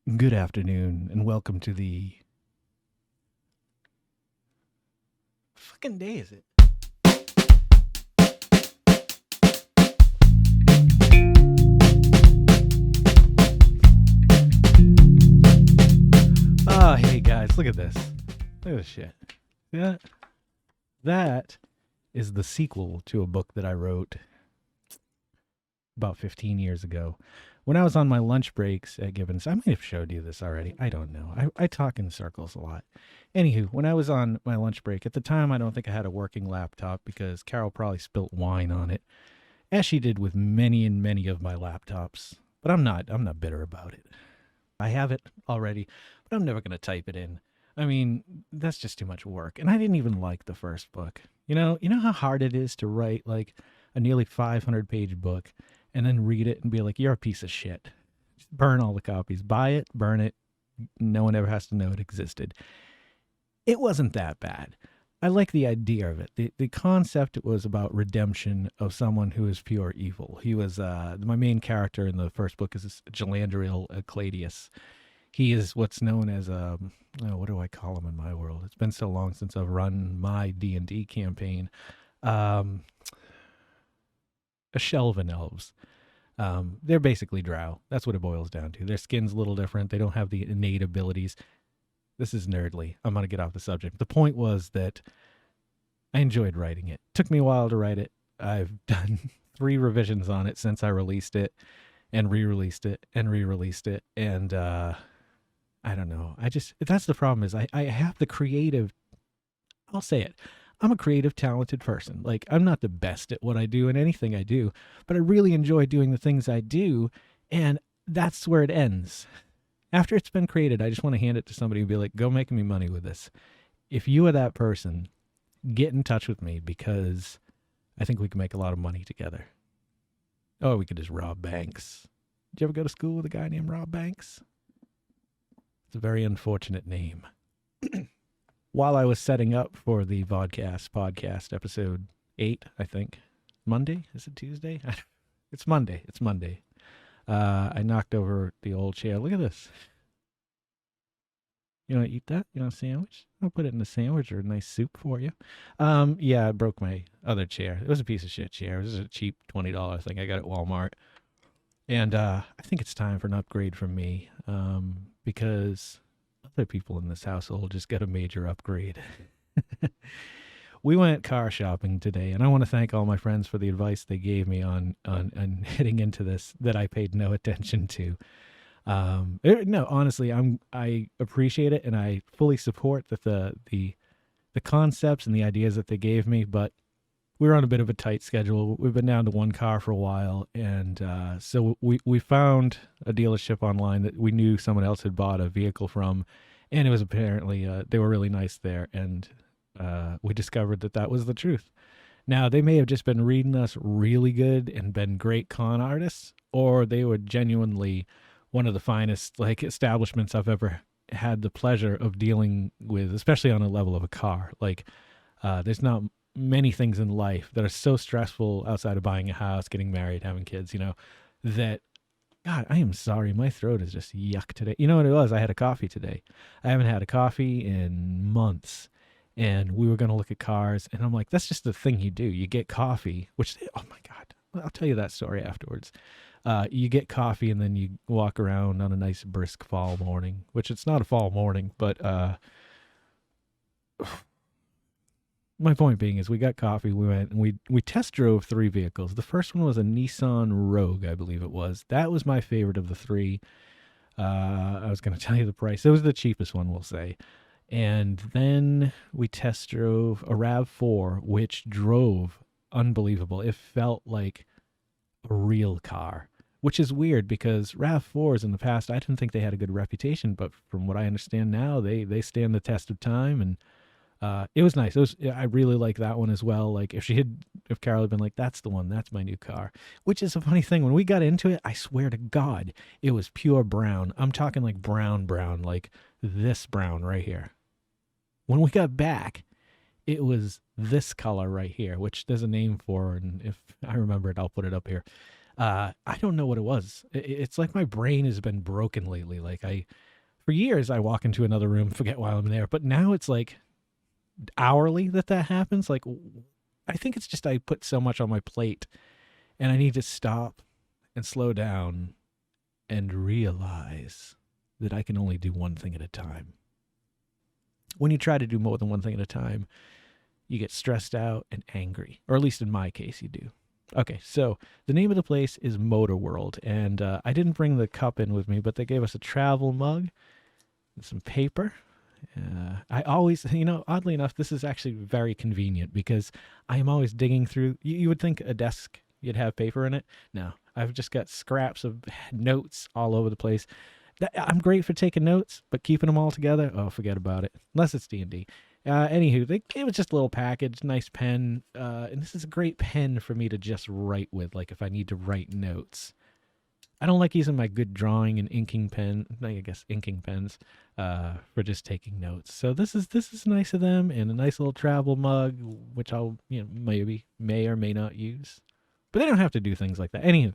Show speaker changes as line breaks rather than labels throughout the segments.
Good afternoon, and welcome to the fucking day is it? Oh, hey guys, look at this. Look at this shit. Yeah, that is the sequel to a book that I wrote about 15 years ago. When I was on my lunch breaks at Gibbons, I might have showed you this already. I don't know. I talk in circles a lot. Anywho, when I was on my lunch break, at the time, I don't think I had a working laptop because Carol probably spilt wine on it, as she did with many and many of my laptops. But I'm not bitter about it. I have it already, but I'm never going to type it in. I mean, that's just too much work. And I didn't even like the first book. You know how hard it is to write like a nearly 500-page book and then read it and be like, you're a piece of shit. Just burn all the copies. Buy it, burn it. No one ever has to know it existed. It wasn't that bad. I like the idea of it. The concept was about redemption of someone who is pure evil. He was my main character in the first book is Galandriel Cladius. He is what's known as what do I call him in my world? It's been so long since I've run my D&D campaign. Um, a Shelven elves. They're basically drow. That's what it boils down to. Their skin's a little different. They don't have the innate abilities. This is nerdly. I'm going to get off the subject. The point was that I enjoyed writing it. Took me a while to write it. I've done 3 revisions on it since I released it and re-released it and re-released it. And I don't know. That's the problem is I have the creative, I'll say it. I'm a creative, talented person. Like, I'm not the best at what I do in anything I do, but I really enjoy doing the things I do. And that's where it ends. After it's been created, I just want to hand it to somebody and be like, go make me money with this. If you are that person, get in touch with me because I think we can make a lot of money together. Oh, we could just rob banks. Did you ever go to school with a guy named Rob Banks? It's a very unfortunate name. While I was setting up for the Vodkast podcast episode 8, I think. Monday? Is it Tuesday? It's Monday. It's Monday. I knocked over the old chair. Look at this. You want to eat that? You want a sandwich? I'll put it in a sandwich or a nice soup for you. Yeah, I broke my other chair. It was a piece of shit chair. It was a cheap $20 thing I got at Walmart. And I think it's time for an upgrade from me because other people in this household just got a major upgrade. We went car shopping today, and I want to thank all my friends for the advice they gave me on heading into this that I paid no attention to. No, honestly, I appreciate it and I fully support that the concepts and the ideas that they gave me, but we're on a bit of a tight schedule. We've been down to one car for a while, and so we found a dealership online that we knew someone else had bought a vehicle from, and it was apparently they were really nice there, and we discovered that was the truth. Now, they may have just been reading us really good and been great con artists, or they were genuinely one of the finest like establishments I've ever had the pleasure of dealing with, especially on a level of a car. Like, there's not many things in life that are so stressful outside of buying a house, getting married, having kids, that, God, I am sorry. My throat is just yuck today. You know what it was? I had a coffee today. I haven't had a coffee in months. And we were going to look at cars. And I'm like, that's just the thing you do. You get coffee, which, oh my God, I'll tell you that story afterwards. You get coffee and then you walk around on a nice brisk fall morning, which it's not a fall morning, but my point being is we got coffee. We went and we test drove 3 vehicles. The first one was a Nissan Rogue, I believe it was. That was my favorite of the 3. I was going to tell you the price. It was the cheapest one, we'll say. And then we test drove a RAV4, which drove unbelievable. It felt like a real car, which is weird because RAV4s in the past, I didn't think they had a good reputation, but from what I understand now, they stand the test of time, and it was nice. I really like that one as well. Like if Carol had been like, that's the one, that's my new car, which is a funny thing. When we got into it, I swear to God, it was pure brown. I'm talking like brown, like this brown right here. When we got back, it was this color right here, which there's a name for, and if I remember it, I'll put it up here. I don't know what it was. It's like my brain has been broken lately. Like for years, I walk into another room, forget why I'm there, but now it's like hourly that happens. Like, I think it's just I put so much on my plate, and I need to stop and slow down and realize that I can only do one thing at a time. When you try to do more than one thing at a time, you get stressed out and angry, or at least in my case, you do. Okay, so the name of the place is Motor World, and I didn't bring the cup in with me, but they gave us a travel mug and some paper. I always, oddly enough, this is actually very convenient because I am always digging through. You would think a desk, you'd have paper in it. No, I've just got scraps of notes all over the place. I'm great for taking notes, but keeping them all together, oh, forget about it. Unless it's D&D. Anywho, it was just a little package, nice pen. And this is a great pen for me to just write with, like if I need to write notes. I don't like using my good drawing and inking pen, I guess inking pens, for just taking notes. So this is nice of them, and a nice little travel mug, which I'll may or may not use. But they don't have to do things like that. Anywho,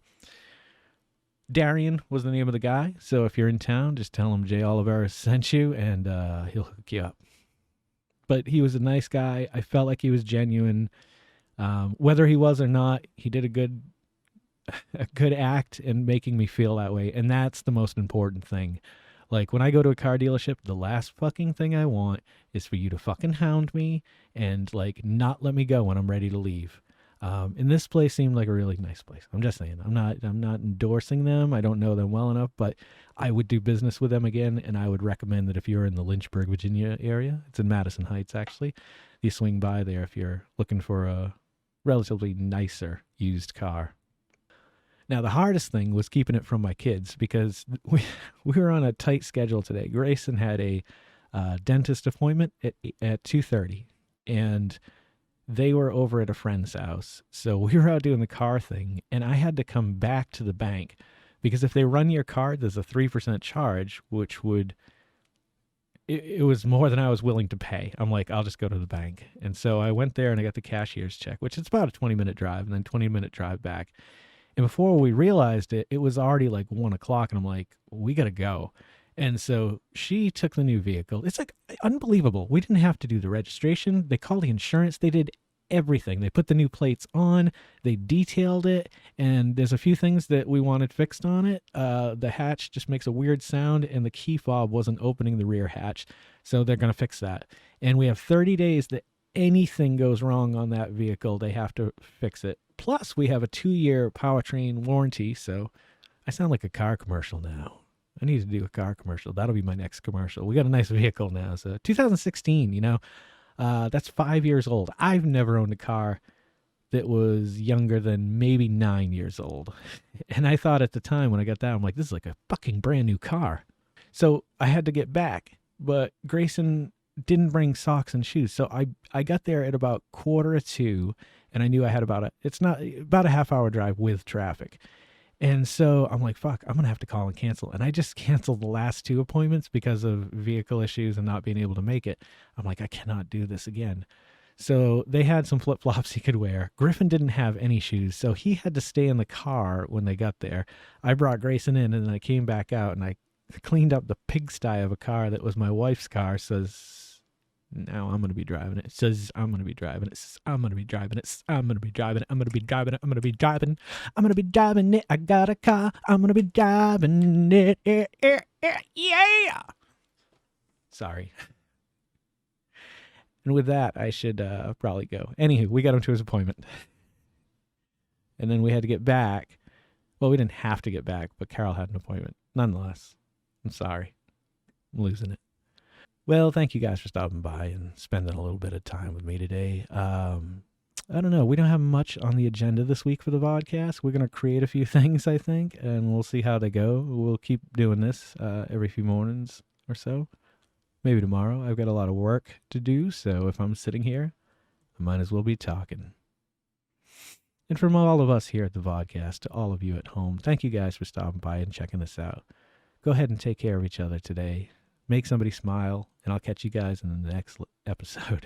Darian was the name of the guy. So if you're in town, just tell him Jay Oliveira sent you, and he'll hook you up. But he was a nice guy. I felt like he was genuine. Whether he was or not, he did a good act in making me feel that way, and that's the most important thing. Like, when I go to a car dealership, the last fucking thing I want is for you to fucking hound me and like not let me go when I'm ready to leave. And this place seemed like a really nice place. I'm just saying, I'm not endorsing them. I don't know them well enough, but I would do business with them again, and I would recommend that if you're in the Lynchburg, Virginia area, it's in Madison Heights actually, you swing by there if you're looking for a relatively nicer used car. Now, the hardest thing was keeping it from my kids because we were on a tight schedule today. Grayson had a dentist appointment at 2:30, and they were over at a friend's house. So we were out doing the car thing, and I had to come back to the bank because if they run your card, there's a 3% charge, which it was more than I was willing to pay. I'm like, I'll just go to the bank. And so I went there and I got the cashier's check, which is about a 20-minute drive, and then 20-minute drive back. And before we realized it, it was already like 1 o'clock, and I'm like, we got to go. And so she took the new vehicle. It's like unbelievable. We didn't have to do the registration. They called the insurance. They did everything. They put the new plates on. They detailed it. And there's a few things that we wanted fixed on it. The hatch just makes a weird sound, and the key fob wasn't opening the rear hatch. So they're going to fix that. And we have 30 days that anything goes wrong on that vehicle, they have to fix it. Plus, we have a 2-year powertrain warranty. So I sound like a car commercial now. I need to do a car commercial. That'll be my next commercial. We got a nice vehicle now. So 2016, that's 5 years old. I've never owned a car that was younger than maybe 9 years old. And I thought at the time when I got that, I'm like, this is like a fucking brand new car. So I had to get back. But Grayson didn't bring socks and shoes. So I got there at about 1:45, and I knew I had about a half-hour drive with traffic. And so I'm like, fuck, I'm going to have to call and cancel. And I just canceled the last 2 appointments because of vehicle issues and not being able to make it. I'm like, I cannot do this again. So they had some flip-flops he could wear. Griffin didn't have any shoes, so he had to stay in the car when they got there. I brought Grayson in, and then I came back out, and I cleaned up the pigsty of a car that was my wife's car. Says, now I'm going to be driving it. It says, I'm going to be driving it. It says, I'm going to be driving it. I'm going to be driving it. I'm going to be driving it. I'm going to be driving. I'm going to be driving it. I got a car. I'm going to be driving it. Yeah. Sorry. And with that, I should probably go. Anywho, we got him to his appointment. And then we had to get back. Well, we didn't have to get back, but Carol had an appointment. Nonetheless, I'm sorry. I'm losing it. Well, thank you guys for stopping by and spending a little bit of time with me today. I don't know. We don't have much on the agenda this week for the Vodkast. We're going to create a few things, I think, and we'll see how they go. We'll keep doing this every few mornings or so. Maybe tomorrow. I've got a lot of work to do, so if I'm sitting here, I might as well be talking. And from all of us here at the Vodkast to all of you at home, thank you guys for stopping by and checking this out. Go ahead and take care of each other today. Make somebody smile, and I'll catch you guys in the next episode.